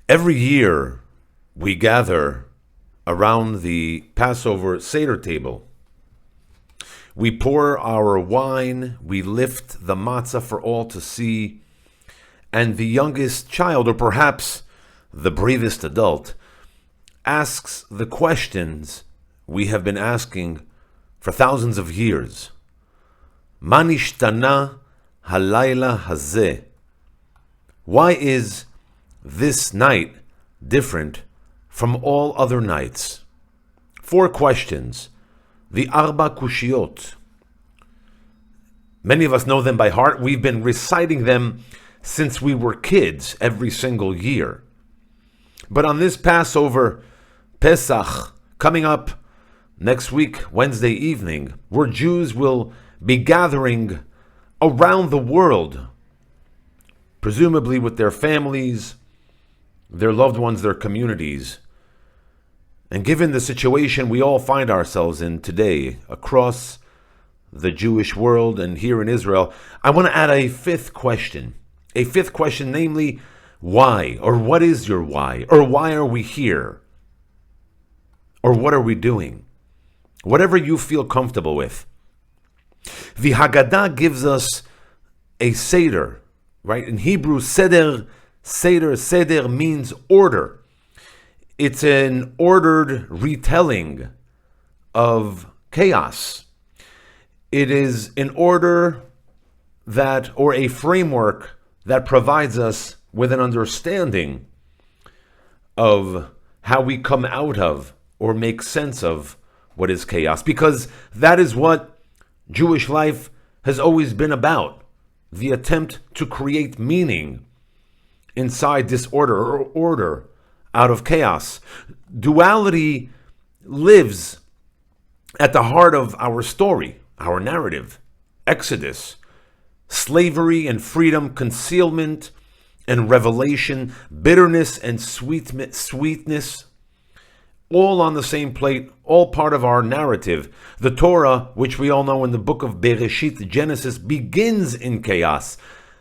Every year, we gather around the Passover Seder table. We pour our wine, we lift the matzah for all to see, and the youngest child, or perhaps the bravest adult, asks the questions we have been asking for thousands of years. Ma nishtana halayla hazeh? Why is this night different from all other nights? 4 questions. The Arba Kushiyot. Many of us know them by heart. We've been reciting them since we were kids every single year. But on this Passover, Pesach, coming up next week, Wednesday evening, where Jews will be gathering around the world, presumably with their families, their loved ones, their communities. And given the situation we all find ourselves in today across the Jewish world and here in Israel, I want to add a 5th question. A 5th question, namely, why? Or what is your why? Or why are we here? Or what are we doing? Whatever you feel comfortable with. The Haggadah gives us a Seder, right? In Hebrew, Seder means order. It's an ordered retelling of chaos. It is an order that, or a framework that provides us with an understanding of how we come out of or make sense of what is chaos. Because that is what Jewish life has always been about. The attempt to create meaning inside disorder or order out of chaos. Duality lives at the heart of our story, our narrative. Exodus, slavery and freedom, concealment and revelation, bitterness and sweetness, all on the same plate, all part of our narrative. The Torah, which we all know in the book of Bereshit, Genesis, begins in chaos.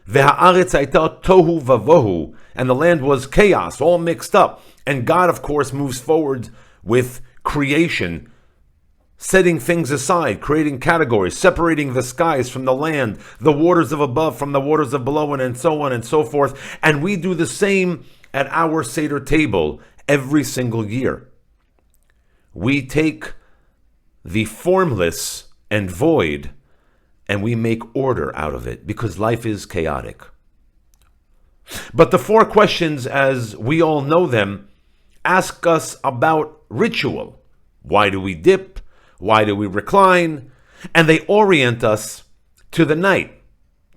Ve'ha'aretz hayta tohu vavohu, and the land was chaos, all mixed up. And God, of course, moves forward with creation, setting things aside, creating categories, separating the skies from the land, the waters of above from the waters of below, and so on and so forth. And we do the same at our Seder table every single year. We take the formless and void and we make order out of it because life is chaotic. But the 4 questions, as we all know them, ask us about ritual. Why do we dip? Why do we recline? And they orient us to the night,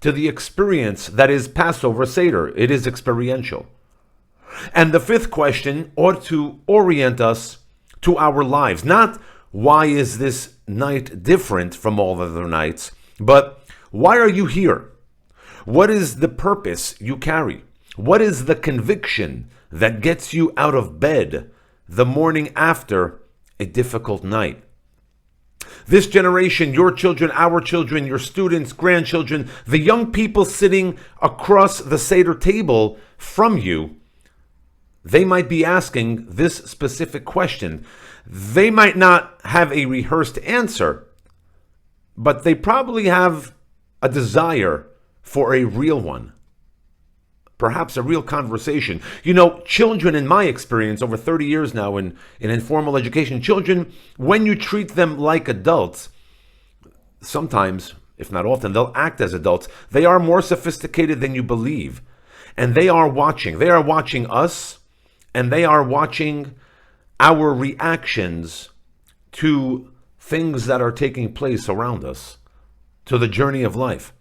to the experience that is Passover Seder. It is experiential. And the 5th question ought to orient us to our lives. Not why is this night different from all other nights, but why are you here? What is the purpose you carry? What is the conviction that gets you out of bed the morning after a difficult night? This generation, your children, our children, your students, grandchildren, the young people sitting across the Seder table from you, they might be asking this specific question. They might not have a rehearsed answer, but they probably have a desire for a real one. Perhaps a real conversation. You know, children, in my experience, over 30 years now in informal education, children, when you treat them like adults, sometimes, if not often, they'll act as adults. They are more sophisticated than you believe. And they are watching. They are watching us, and they are watching our reactions to things that are taking place around us, to the journey of life.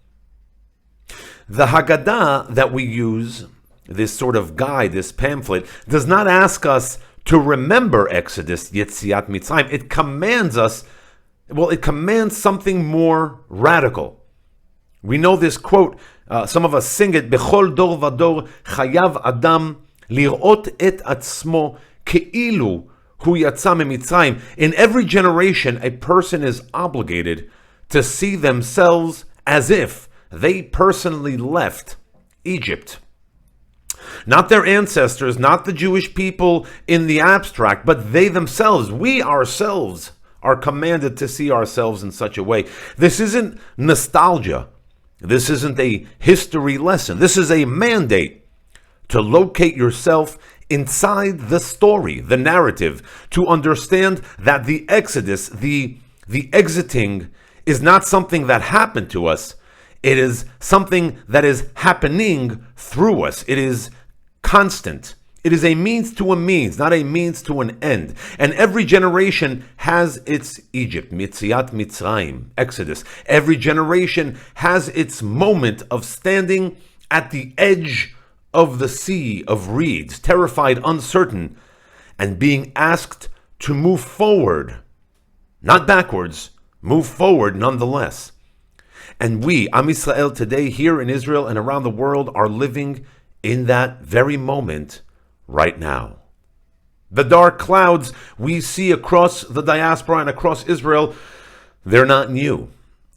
The Haggadah that we use, this sort of guide, this pamphlet, does not ask us to remember Exodus, Yetziat Mitzrayim. It commands us, it commands something more radical. We know this quote, some of us sing it, Bechol dor vador chayav adam lirot et atzmo ke'ilu hu yatsa mitzrayim. In every generation, a person is obligated to see themselves as if they personally left Egypt. Not their ancestors, not the Jewish people in the abstract, but they themselves, we ourselves, are commanded to see ourselves in such a way. This isn't nostalgia. This isn't a history lesson. This is a mandate to locate yourself inside the story, the narrative, to understand that the exodus, the exiting, is not something that happened to us. It is something that is happening through us. It is constant. It is a means to a means, not a means to an end. And every generation has its Egypt, Mitziat Mitzrayim, Exodus. Every generation has its moment of standing at the edge of the sea of reeds, terrified, uncertain, and being asked to move forward, not backwards, move forward nonetheless. And we, Am Yisrael, today here in Israel and around the world, are living in that very moment right now. The dark clouds we see across the diaspora and across Israel, they're not new.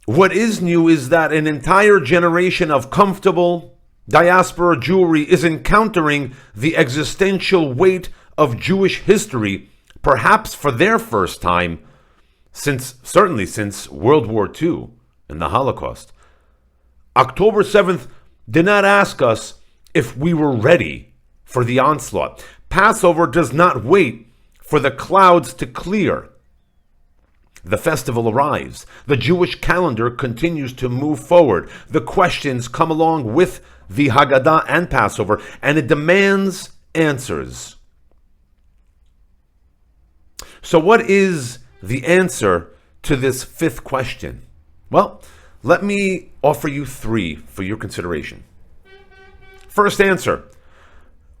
What is new is that an entire generation of comfortable diaspora Jewry is encountering the existential weight of Jewish history, perhaps for their first time, certainly since World War II and the Holocaust. October 7th did not ask us if we were ready for the onslaught. Passover does not wait for the clouds to clear. The festival arrives. The Jewish calendar continues to move forward. The questions come along with the Haggadah and Passover, and it demands answers. So what is the answer to this fifth question? Well, let me offer you three for your consideration. First answer: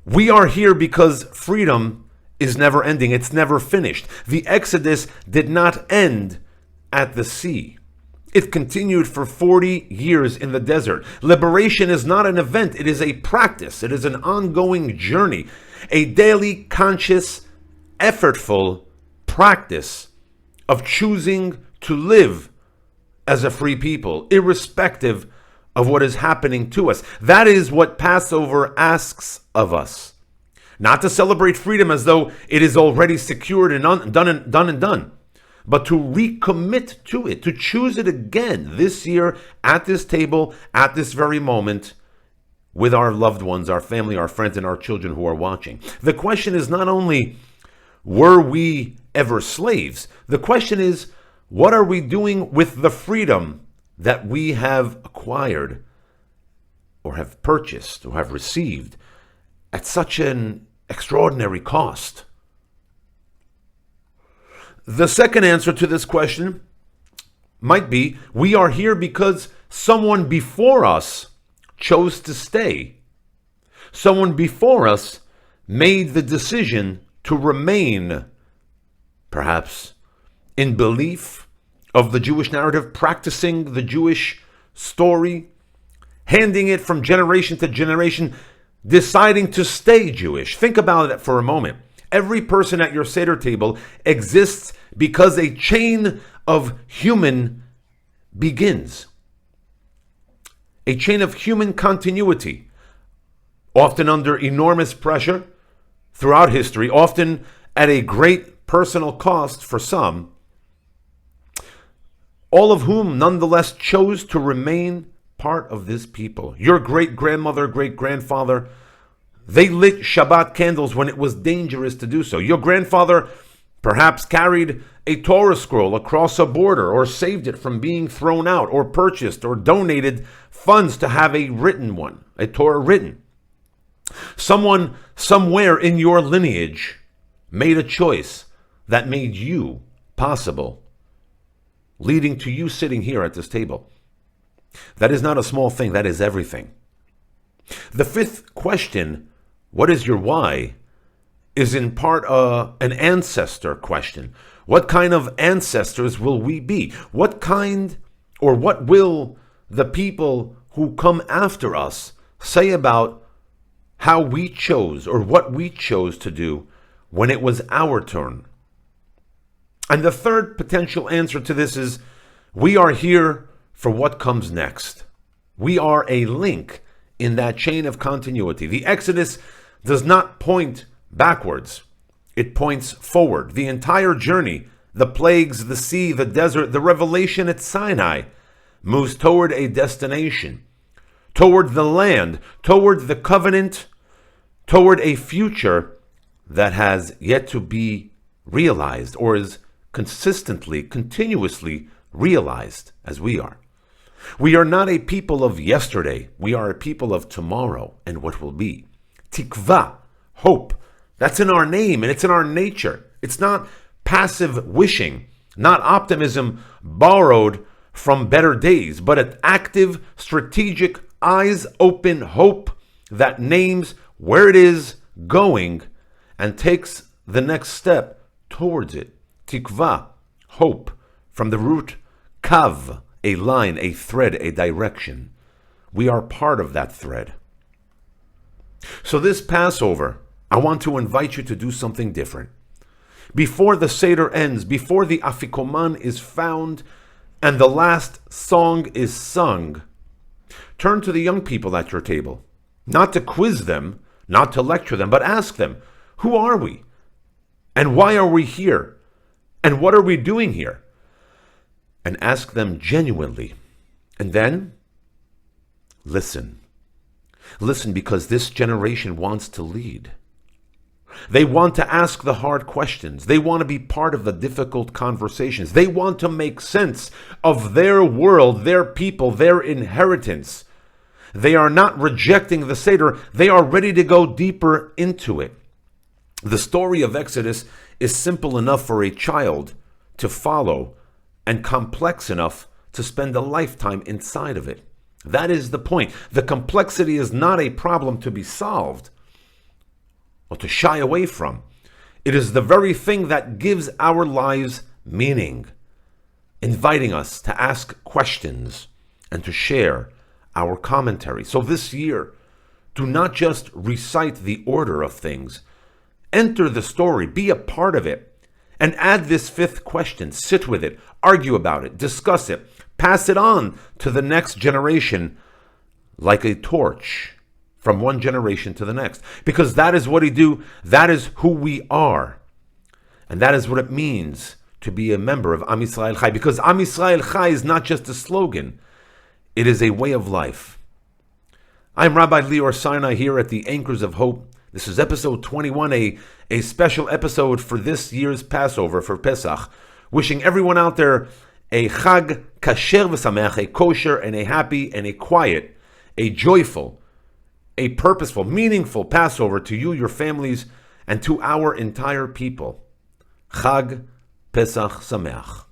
we are here because freedom is never ending. It's never finished. The Exodus did not end at the sea. It continued for 40 years in the desert. Liberation is not an event. It is a practice. It is an ongoing journey, a daily, conscious, effortful practice of choosing to live as a free people, irrespective of what is happening to us. That is what Passover asks of us. Not to celebrate freedom as though it is already secured and done, but to recommit to it, to choose it again this year at this table, at this very moment, with our loved ones, our family, our friends, and our children who are watching. The question is not only, were we ever slaves? The question is, what are we doing with the freedom that we have acquired or have purchased or have received at such an extraordinary cost? The second answer to this question might be, we are here because someone before us chose to stay. Someone before us made the decision to remain, perhaps in belief of the Jewish narrative, practicing the Jewish story, handing it from generation to generation, deciding to stay Jewish. Think about it for a moment. Every person at your Seder table exists because a chain of human begins. A chain of human continuity, often under enormous pressure throughout history, often at a great personal cost for some, all of whom nonetheless chose to remain part of this people. Your great-grandmother, great-grandfather, they lit Shabbat candles when it was dangerous to do so. Your grandfather perhaps carried a Torah scroll across a border, or saved it from being thrown out, or purchased or donated funds to have a written one, a Torah written. Someone somewhere in your lineage made a choice that made you possible, leading to you sitting here at this table. That is not a small thing, that is everything. The fifth question, what is your why, is in part an ancestor question. What kind of ancestors will we be? What kind, or what will the people who come after us say about how we chose, or what we chose to do when it was our turn? And the third potential answer to this is, we are here for what comes next. We are a link in that chain of continuity. The Exodus does not point backwards. It points forward. The entire journey, the plagues, the sea, the desert, the revelation at Sinai, moves toward a destination, toward the land, toward the covenant, toward a future that has yet to be realized or is consistently, continuously realized as we are. We are not a people of yesterday. We are a people of tomorrow and what will be. Tikva, hope. That's in our name and it's in our nature. It's not passive wishing, not optimism borrowed from better days, but an active, strategic, eyes open hope that names where it is going and takes the next step towards it. Tikva, hope, from the root kav, a line, a thread, a direction. We are part of that thread. So this Passover, I want to invite you to do something different. Before the Seder ends, before the Afikoman is found and the last song is sung, turn to the young people at your table, not to quiz them, not to lecture them, but ask them, who are we? And why are we here? And what are we doing here? And ask them genuinely. And then, listen. Listen, because this generation wants to lead. They want to ask the hard questions. They want to be part of the difficult conversations. They want to make sense of their world, their people, their inheritance. They are not rejecting the Seder. They are ready to go deeper into it. The story of Exodus is simple enough for a child to follow and complex enough to spend a lifetime inside of it. That is the point. The complexity is not a problem to be solved or to shy away from. It is the very thing that gives our lives meaning, inviting us to ask questions and to share our commentary. So this year, do not just recite the order of things. Enter the story, be a part of it, and add this fifth question. Sit with it, argue about it, discuss it, pass it on to the next generation like a torch from one generation to the next. Because that is what we do, that is who we are. And that is what it means to be a member of Am Yisrael Chai. Because Am Yisrael Chai is not just a slogan, it is a way of life. I'm Rabbi Lior Sinai here at the Anchors of Hope. This is episode 21, a special episode for this year's Passover, for Pesach. Wishing everyone out there a Chag kasher v'sameach, a kosher and a happy and a quiet, a joyful, a purposeful, meaningful Passover to you, your families, and to our entire people. Chag Pesach Sameach.